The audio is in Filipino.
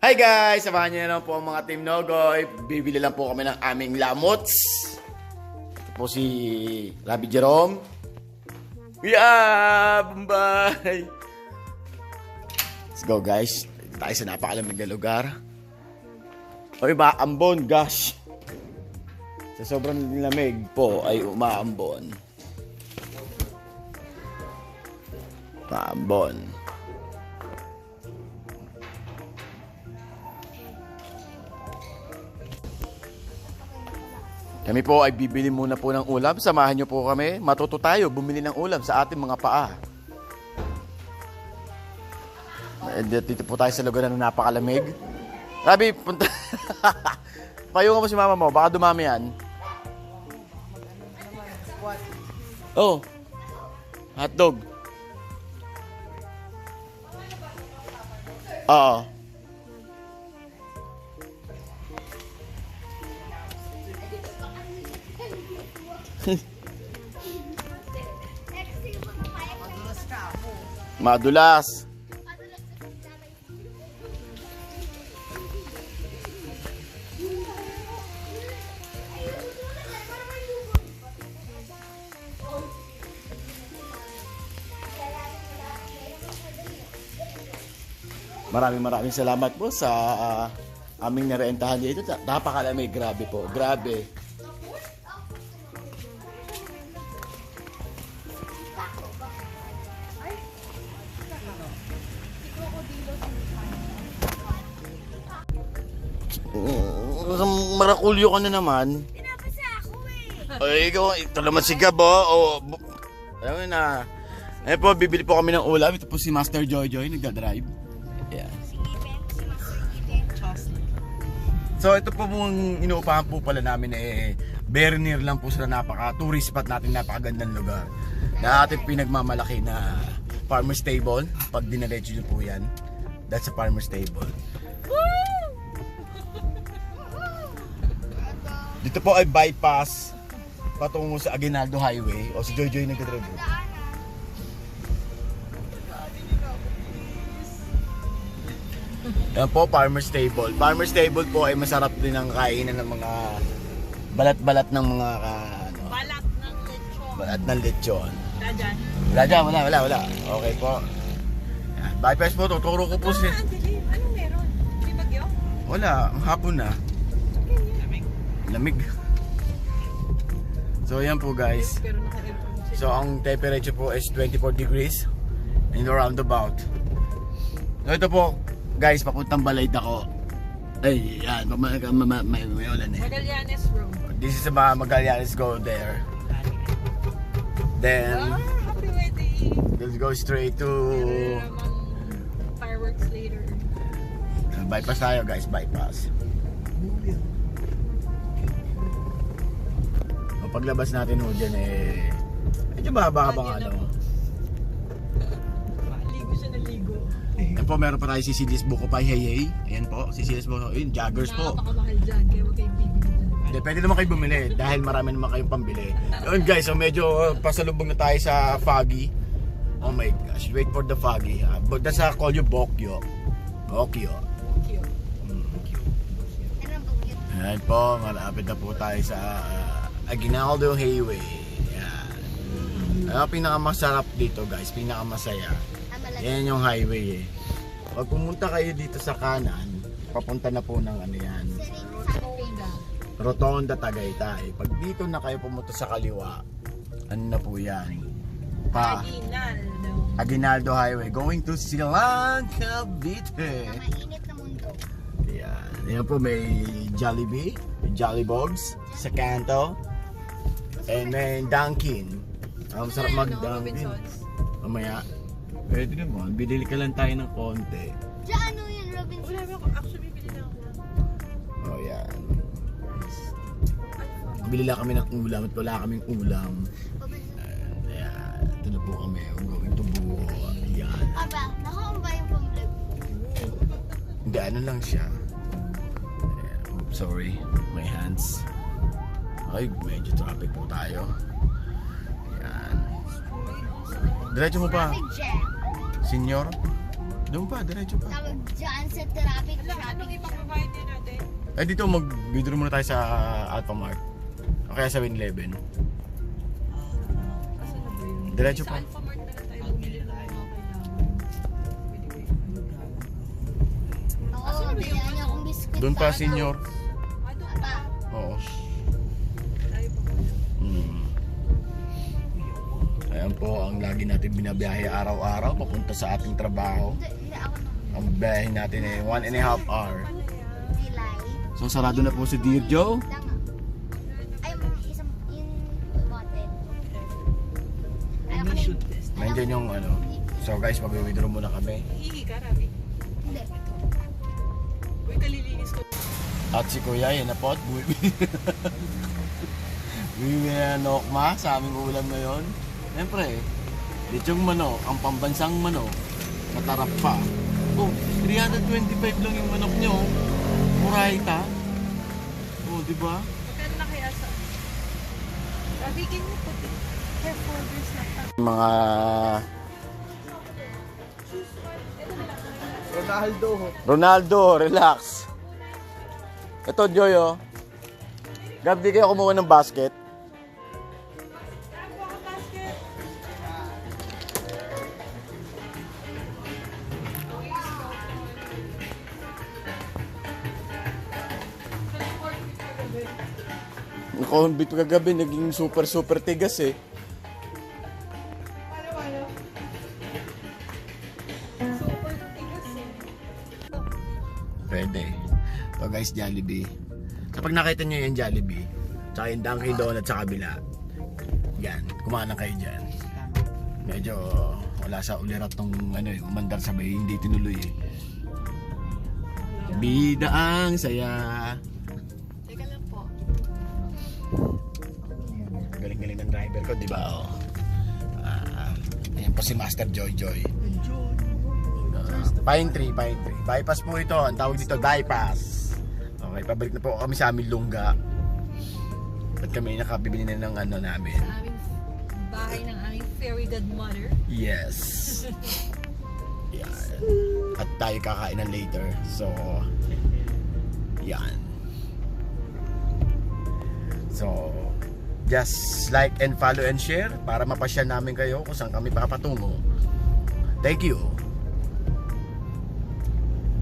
Hi guys! Samahan niyo na lang po ang mga Team Nogoy. Bibili lang po kami ng aming lamots. Ito po si Rabi Jerome. Yeah! Bye! Let's go guys. Dito tayo sa napakalamig na lugar. Oy, maambon, gosh. Sa sobrang lamig po ay umaambon. Maambon. Kami po ay bibili muna po ng ulam. Samahan niyo po kami. Matuto tayo bumili ng ulam sa ating mga paa. Dito po tayo sa lugar na napakalamig. Rabi, punta. Payungan mo si mama mo. Baka dumami yan. Oh. Hotdog. Oo. Madulas. Maraming salamat po sa aming narentahan dito. Napakalamig, grabe po. Grabe. Marakulyo ka na naman. Pinapasa ako eh. Ay, ikaw, ito naman si Gab, oh. Alam mo na. Eh po, bibili po kami ng ulam. Ito po si Master Joy nagdadrive. Ayan. So, ito po mong inuupahan po pala namin eh, very near lang po sa napaka-tourist spot natin, napakagandang lugar. Na ating pinagmamalaki na farmer's table. Pag dinaretso nyo po yan, that's a farmer's table. Dito po ay bypass patungo sa Aguinaldo Highway o si Joy nagdadrive. Yan po, farmer's table. Farmer's table po ay masarap din ang kainan ng mga balat-balat ng mga Balat ng lechon. balat ng lechon. Dadyan. Wala dyan, wala. Okay po. Yan. Bypass po, tuturo ko po siya. Anong meron? May bagyo? Wala, ang hapon na. Lamig. So yan po guys. Pero naka-aircon siya. So ang temperature po is 24 degrees in the roundabout. So ito po guys, papuntang Balay ako. Ay, yan, may ulan eh. Magallanes Road. This is Magallanes, go there. Then Happy wedding. let's go straight to Fireworks later. bypass tayo guys, bypass. Paglabas natin ho dyan eh, medyo mahaba-habang ano. Ligo siya ng ligo. Yan po, meron pa tayo si Cecilis Buko pa, hey. Ayan po, si Cecilis Buko, yun, joggers po. Napakamahal dyan, kaya huwag kayong bibili dyan. Hindi, pwede naman kayo bumili dahil marami naman kayong pambili. Yun guys, so medyo pasalubong na tayo sa Foggy. Oh my gosh, wait for the Foggy. But that's call you Bokyo. Cute. Ayan po, malapit na po tayo sa Aguinaldo Highway. Yan. Ano pinakamasarap dito guys, pinakamasaya. Yan yung highway eh. Pag pumunta kayo dito sa kanan, papunta na po ng ano yan, Rotonda Tagaytay. Pag dito na kayo pumunta sa kaliwa, ano na po yan? Aguinaldo Highway. Going to Silang, Cavite. Mainit na mundo. Yan. Yan po may Jollibee, may Jollibogs sa kanto. And then Dunkin. Ang sarap mag-Dunkin. Mamaya. Pwede naman. Bibili ka lang tayo ng konti. Diyan ano yun, Robinson? Wala ako. Actually, bibili na ako. Oh, yan. Bili lang kami ng ulam at wala kaming ulam. Ayan. Ito na po kami. We're going to Buho. Yan. Aba, nakaon ba yung pang-vlog? Hindi, ano lang siya. Ayan. Oops, sorry. My hands. Ay, medyo traffic po tayo. Ayan. Diretso mo pa. Traffic jam. Senyor? Doon pa, diretso pa. Tawag dyan sa traffic jam. Anong ibang babayad niya natin? Eh dito mag-withdraw muna tayo sa Alphamart. O kaya 7-Eleven. Kasi na ba yun? Diretso Sa pa. Alphamart na lang tayo bumili ng mga kailangan. Ako, bigyan niya akong biscuit. Doon pa sa ano. senior. Ah, doon pa. Oo. Tayo pa muna. Ayan po ang lagi natin binabiyahe araw-araw papunta sa ating trabaho. Hindi ako nang Ang biyahe natin ay 1.5 hour. dilay. So sarado na po si Dear Joe. Lang ah. Ay, mga isang, yung bottle. Ayaw ko na Nandiyan yung ano. So guys, mag-withdraw muna kami. Hihi ka, Rabi. Hindi. Uy, kalilinis ko. At si Kuya, yan na po. Bumili na nokma sa aming ulam ngayon. Siyempre, lechong manok, ang pambansang manok. Matarap pa. Oh, 325 lang yung manok nyo. Murayta. Oh, di ba? Magkano na kaya sa... Rabi, can you put it? Hair folders na pa. Mga Ronaldo, relax. Ito, Joyo. Gab, di kayo kumuha ng basket. Ang corned beef kagabi, naging super tigas eh. Super tigas eh. Pwede. So guys, Jollibee. Kapag nakita nyo yung Jollibee, tsaka yung Dunkin' Donuts sa kabila, yan, kumain kayo dyan. Medyo wala sa ulirat tong ano, umandar sabay, hindi tinuloy eh. Bida ang saya. Teka lang po. Galing-galing ng driver ko, di ba? Oh. Ayan po si Master Joy Joy. Pine Tree. Bypass po ito. Ang tawag dito, bypass. Okay, pabalik na po kami sa aming lungga. At kami nakabibili na ng ano namin. Sa aming bahay ng aming fairy godmother. Yes. Yan. At tayo kakainan later. So, yan. So, just like and follow and share para mapasya namin kayo kung saan kami papatungo. Thank you.